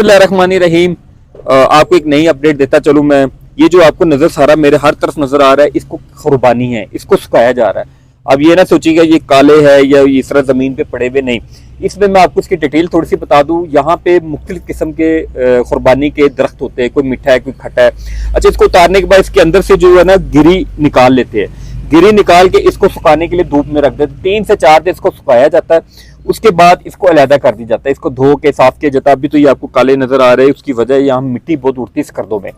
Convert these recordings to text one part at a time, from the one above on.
बिस्मिल्लाहिर्रहमानिर्रहीम। आपको एक नई अपडेट देता चलूँ मैं। ये जो आपको नजर सारा मेरे हर तरफ नजर आ रहा है, इसको कुर्बानी है, इसको सुखाया जा रहा है। अब ये ना सोचिएगा ये काले है या इस तरह जमीन पे पड़े हुए, नहीं। इसमें मैं आपको इसकी डिटेल थोड़ी सी बता दूं। यहाँ पे मुख्तलिफ किस्म के कुर्बानी के दरख्त होते हैं, कोई मीठा है, कोई खट्टा है। अच्छा, इसको उतारने के बाद इसके अंदर से जो है ना गिरी निकाल लेते हैं। गिरी निकाल के इसको सुखाने के लिए धूप में रख देते, 3 से 4 दिन इसको सुखाया जाता है। उसके बाद इसको अलहदा कर दिया जाता है, इसको धो के साफ किया जाता है। अभी तो ये आपको काले नजर आ रहे हैं, उसकी वजह यहाँ मिट्टी बहुत उड़ती है स्कर्दों में।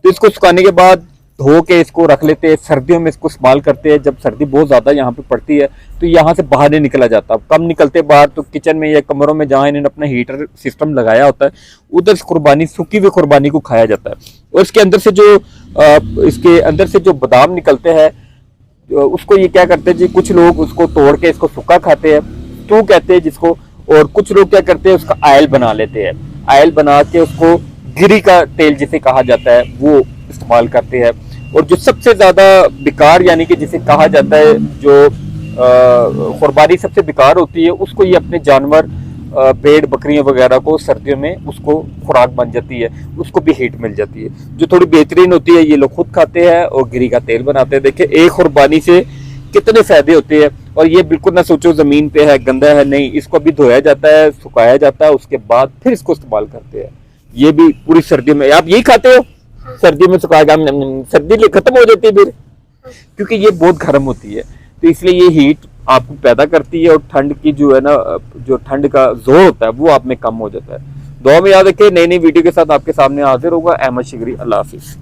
तो इसको सुखाने के बाद धो के इसको रख लेते हैं। सर्दियों में इसको इस्तेमाल करते हैं, जब सर्दी बहुत ज्यादा यहाँ पे पड़ती है तो यहाँ से बाहर नहीं निकला जाता। कम निकलते बाहर तो किचन में या कमरों में जहाँ इन्होंने अपना हीटर सिस्टम लगाया होता है, उधर कुर्बानी, सूखी हुई कुर्बानी को खाया जाता है। और इसके अंदर से जो बादाम निकलते हैं, उसको ये क्या करते हैं जी, कुछ लोग उसको तोड़ के इसको सूखा खाते हैं, स्टू कहते हैं जिसको। और कुछ लोग क्या करते हैं, उसका आयल बना लेते हैं। आयल बना के उसको गिरी का तेल जिसे कहा जाता है वो इस्तेमाल करते हैं। और जो सबसे ज्यादा बेकार, यानी कि जिसे कहा जाता है जो कुर्बानी सबसे बेकार होती है, उसको ये अपने जानवर, भेड़ बकरियां वगैरह को सर्दियों में उसको खुराक बन जाती है, उसको भी हीट मिल जाती है। जो थोड़ी बेहतरीन होती है ये लोग खुद खाते हैं और गिरी का तेल बनाते हैं। देखिए एक कुर्बानी से कितने फायदे होते हैं। और ये बिल्कुल ना सोचो जमीन पे है, गंदा है, नहीं। इसको भी धोया जाता है, सुखाया जाता है, उसके बाद फिर इसको इस्तेमाल करते हैं। ये भी पूरी सर्दियों में आप यही खाते हो। सर्दी में सुखाएगा, सर्दी खत्म हो जाती है फिर, क्योंकि ये बहुत गर्म होती है। तो इसलिए ये हीट आपको पैदा करती है और ठंड की जो है ना, जो ठंड का जोर होता है वो आप में कम हो जाता है। दुआ में याद रखिए, नई नई वीडियो के साथ आपके सामने हाजिर होगा। अहमद शिगरी, अल्लाह हाफिज।